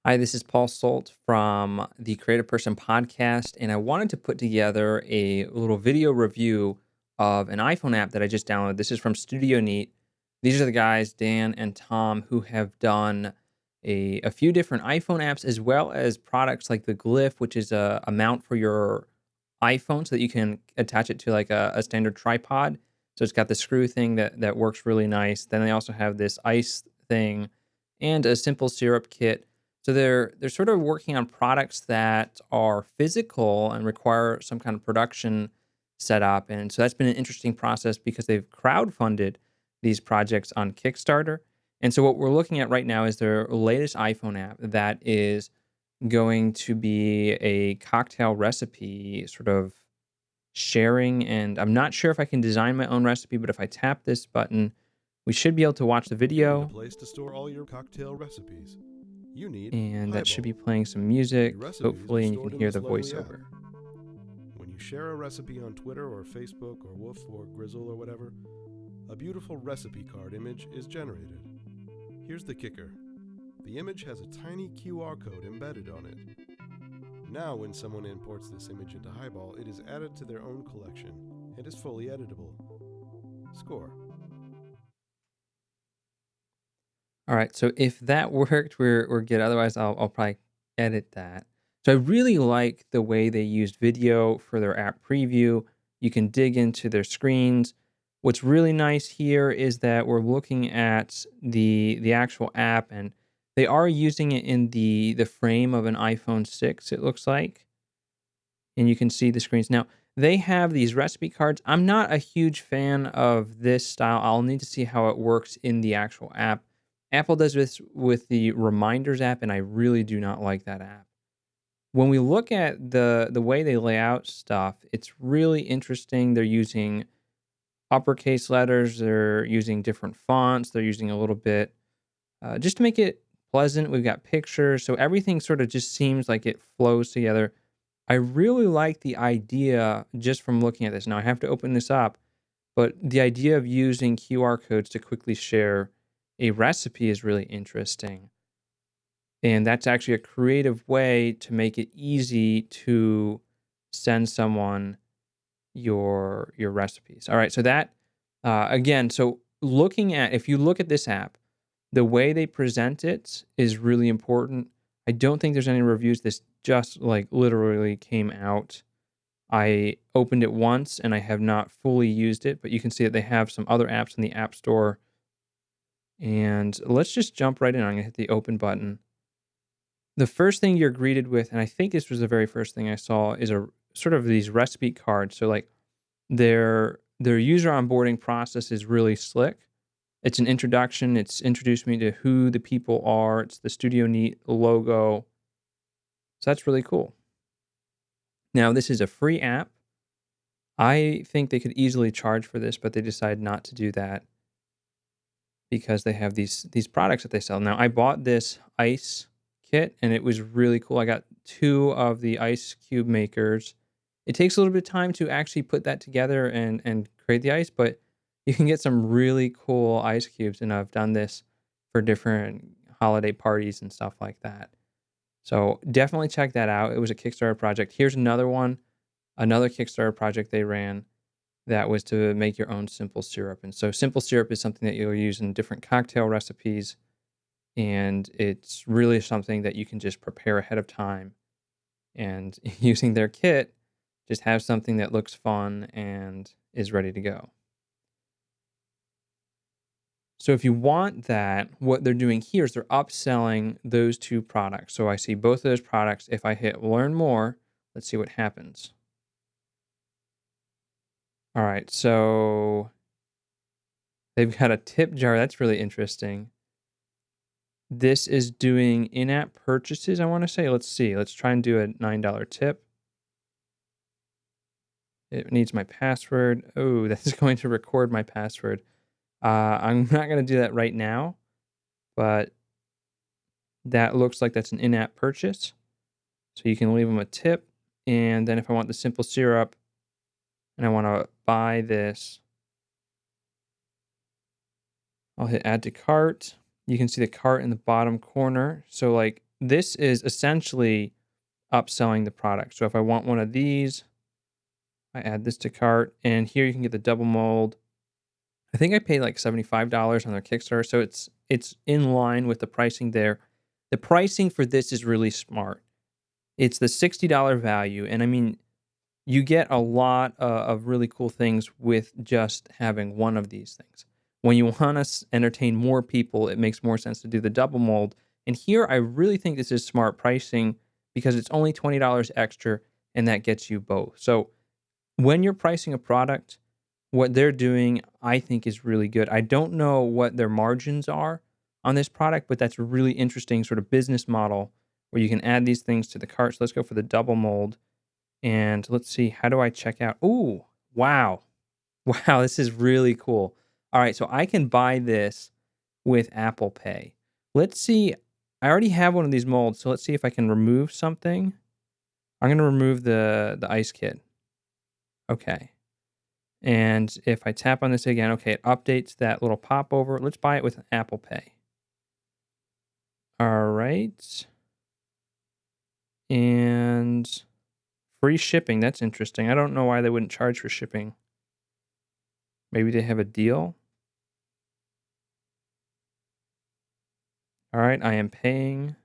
Hi, this is Paul Solt from the Creative Person Podcast, and I wanted to put together a little video review of an iPhone app that I just downloaded. This is from Studio Neat. These are the guys, Dan and Tom, who have done a few different iPhone apps as well as products like the Glyph, which is a mount for your iPhone so that you can attach it to like a standard tripod. So it's got the screw thing that works really nice. Then they also have this ice thing and a simple syrup kit, so they're sort of working on products that are physical and require some kind of production setup. And so that's been an interesting process because they've crowdfunded these projects on Kickstarter. And so what we're looking at right now is their latest iPhone app that is going to be a cocktail recipe sort of sharing. And I'm not sure if I can design my own recipe, but if I tap this button, we should be able to watch the You need a video, place to store all your cocktail recipes. You need and that should Highball. be playing some Your music, recipes are hopefully, and you can stored in hear this the lovely app. voiceover. When you share a recipe on Twitter or Facebook or Woof or Grizzle or whatever, a beautiful recipe card image is generated. Here's the kicker. The image has a tiny QR code embedded on it. Now when someone imports this image into Highball, it is added to their own collection and is fully editable. Score. All right, so if that worked, we're good. Otherwise, I'll probably edit that. So I really like the way they used video for their app preview. You can dig into their screens. What's really nice here is that we're looking at the actual app, and they are using it in the frame of an iPhone 6, it looks like. And you can see the screens. Now, they have these recipe cards. I'm not a huge fan of this style. I'll need to see how it works in the actual app. Apple does this with the Reminders app, and I really do not like that app. When we look at the way they lay out stuff, it's really interesting. They're using uppercase letters. They're using different fonts. They're using a little bit just to make it pleasant. We've got pictures, so everything sort of just seems like it flows together. I really like the idea just from looking at this. Now I have to open this up, but the idea of using QR codes to quickly share a recipe is really interesting. And that's actually a creative way to make it easy to send someone your recipes. All right, so that again, so looking at if you look at this app, the way they present it is really important. I don't think there's any reviews. This just like literally came out. I opened it once and I have not fully used it, but you can see that they have some other apps in the App Store. And let's just jump right in. I'm going to hit the open button. The first thing you're greeted with, and I think this was the very first thing I saw, is a sort of these recipe cards. So like their user onboarding process is really slick. It's an introduction. It's introduced me to who the people are. It's the Studio Neat logo. So that's really cool. Now, this is a free app. I think they could easily charge for this, but they decide not to do that because they have these products that they sell. Now, I bought this ice kit and it was really cool. I got 2 of the ice cube makers. It takes a little bit of time to actually put that together and create the ice, but you can get some really cool ice cubes, and I've done this for different holiday parties and stuff like that. So, definitely check that out. It was a Kickstarter project. Here's another one, another Kickstarter project they ran that was to make your own simple syrup. And so simple syrup is something that you'll use in different cocktail recipes, and it's really something that you can just prepare ahead of time. And using their kit, just have something that looks fun and is ready to go. So if you want that, what they're doing here is they're upselling those 2 products. So I see both of those products. If I hit learn more, let's see what happens. All right, so they've got a tip jar. That's really interesting. This is doing in-app purchases, I wanna say. Let's see. Let's try and do a $9 tip. It needs my password. Oh, that's going to record my password. I'm not gonna do that right now, but that looks like that's an in-app purchase. So you can leave them a tip, and then if I want the simple syrup and I wanna buy this, I'll hit add to cart. You can see the cart in the bottom corner. So, like, this is essentially upselling the product. So if I want one of these, I add this to cart, and here you can get the double mold. I think I paid like $75 on their Kickstarter, so it's in line with the pricing there. The pricing for this is really smart. It's the $60 value, and I mean, you get a lot of really cool things with just having one of these things. When you want to entertain more people, it makes more sense to do the double mold. And here, I really think this is smart pricing because it's only $20 extra, and that gets you both. So when you're pricing a product, what they're doing, I think, is really good. I don't know what their margins are on this product, but that's a really interesting sort of business model where you can add these things to the cart. So let's go for the double mold. And let's see, how do I check out? Ooh, wow. Wow, this is really cool. All right, so I can buy this with Apple Pay. Let's see. I already have one of these molds, so let's see if I can remove something. I'm going to remove the ice kit. Okay. And if I tap on this again, okay, it updates that little popover. Let's buy it with Apple Pay. All right. And free shipping. That's interesting. I don't know why they wouldn't charge for shipping. Maybe they have a deal. All right, I am paying.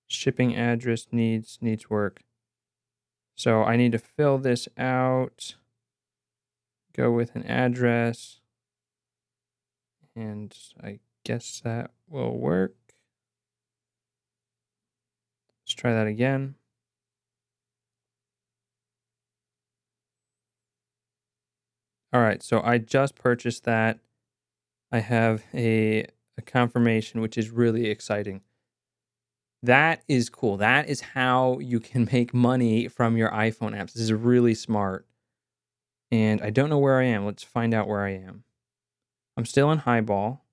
Shipping address needs work. So I need to fill this out. Go with an address. And I guess that will work. Let's try that again. All right, so I just purchased that. I have a confirmation, which is really exciting. That is cool. That is how you can make money from your iPhone apps. This is really smart. And I don't know where I am. Let's find out where I am. I'm still in Highball.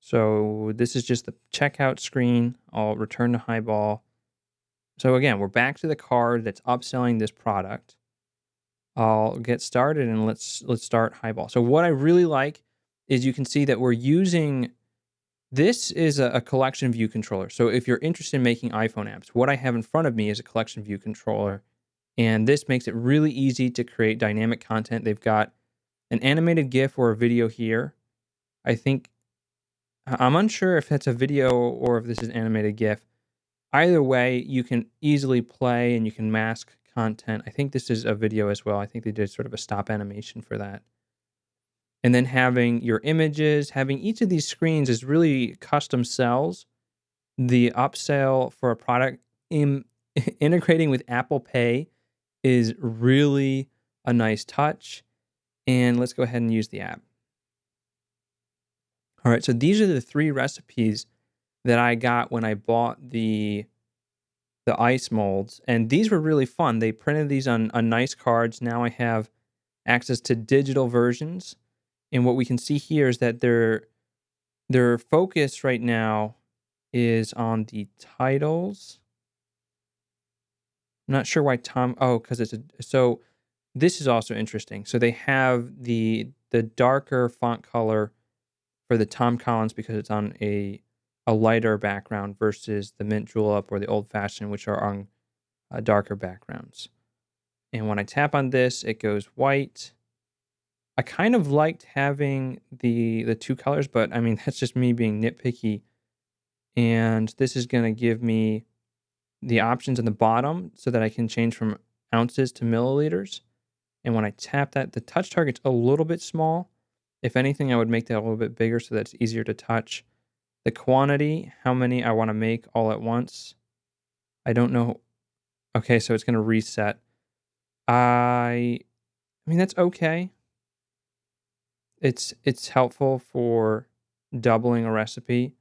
So this is just the checkout screen. I'll return to Highball. So again, we're back to the card that's upselling this product. I'll get started and let's start Highball. So what I really like is you can see that we're using this is a collection view controller. So if you're interested in making iPhone apps, what I have in front of me is a collection view controller. And this makes it really easy to create dynamic content. They've got an animated GIF or a video here. I think I'm unsure if that's a video or if this is animated GIF. Either way, you can easily play and you can mask content. I think this is a video as well. I think they did sort of a stop animation for that. And then having your images, having each of these screens is really custom cells. The upsell for a product integrating with Apple Pay is really a nice touch. And let's go ahead and use the app. All right, so these are the 3 recipes that I got when I bought the ice molds, and these were really fun. They printed these on nice cards. Now I have access to digital versions, and what we can see here is that their focus right now is on the titles. I'm not sure why Tom. Oh, because it's a so. This is also interesting. So they have the darker font color for the Tom Collins because it's on a lighter background versus the mint julep or the old fashioned, which are on darker backgrounds. And when I tap on this, it goes white. I kind of liked having the 2 colors, but I mean that's just me being nitpicky. And this is going to give me the options in the bottom so that I can change from ounces to milliliters. And when I tap that, the touch target's a little bit small. If anything, I would make that a little bit bigger so that it's easier to touch. The quantity, how many I want to make all at once. I don't know. Okay, so it's going to reset. I mean that's okay. It's helpful for doubling a recipe.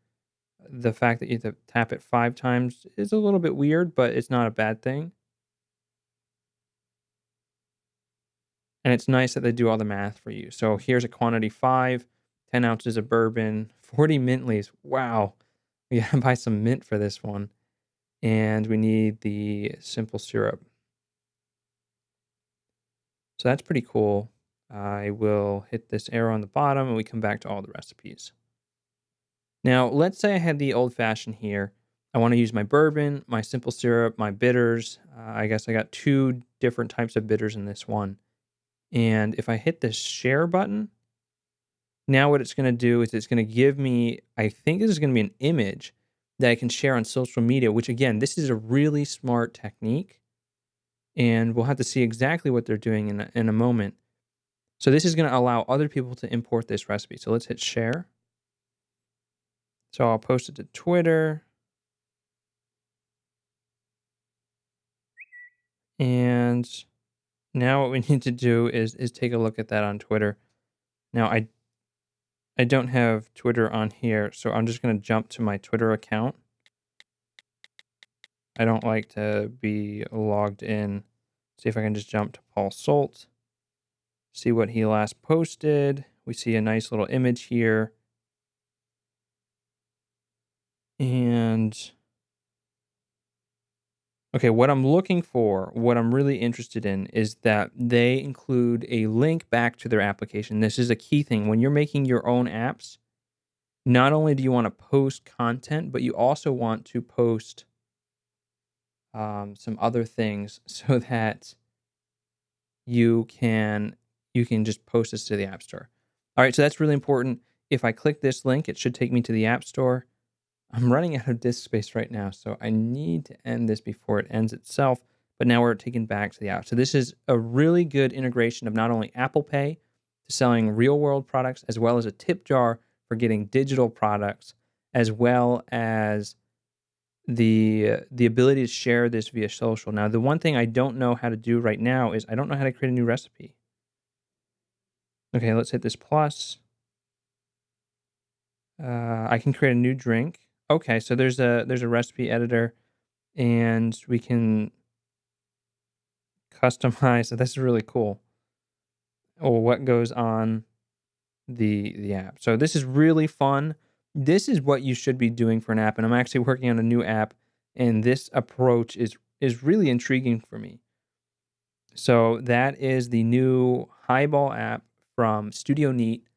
The fact that you have to tap it 5 times is a little bit weird, but it's not a bad thing. And it's nice that they do all the math for you. So here's a quantity 5, 10 ounces of bourbon, 40 mint leaves. Wow. We gotta buy some mint for this one. And we need the simple syrup. So that's pretty cool. I will hit this arrow on the bottom and we come back to all the recipes. Now, let's say I had the old fashioned here. I want to use my bourbon, my simple syrup, my bitters. I guess I got two different types of bitters in this one. And if I hit the share button, now what it's going to do is it's going to give me, I think this is going to be an image that I can share on social media, which again, this is a really smart technique. And we'll have to see exactly what they're doing in a moment. So this is going to allow other people to import this recipe. So let's hit share. So I'll post it to Twitter. And now what we need to do is take a look at that on Twitter. Now I don't have Twitter on here, so I'm just going to jump to my Twitter account. I don't like to be logged in. See if I can just jump to Paul Solt. See what he last posted. We see a nice little image here. And okay, what I'm looking for, what I'm really interested in is that they include a link back to their application. This is a key thing. When you're making your own apps, not only do you want to post content, but you also want to post some other things so that you can you can just post this to the App Store. All right, so that's really important. If I click this link, it should take me to the App Store. I'm running out of disk space right now, so I need to end this before it ends itself. But now we're taken back to the app. So this is a really good integration of not only Apple Pay to selling real world products, as well as a tip jar for getting digital products, as well as the ability to share this via social. Now, the one thing I don't know how to do right now is I don't know how to create a new recipe. Okay, let's hit this plus. I can create a new drink. Okay, so there's a recipe editor, and we can customize. So this is really cool. Or what goes on the app. So this is really fun. This is what you should be doing for an app, and I'm actually working on a new app, and this approach is really intriguing for me. So that is the new Highball app from Studio Neat.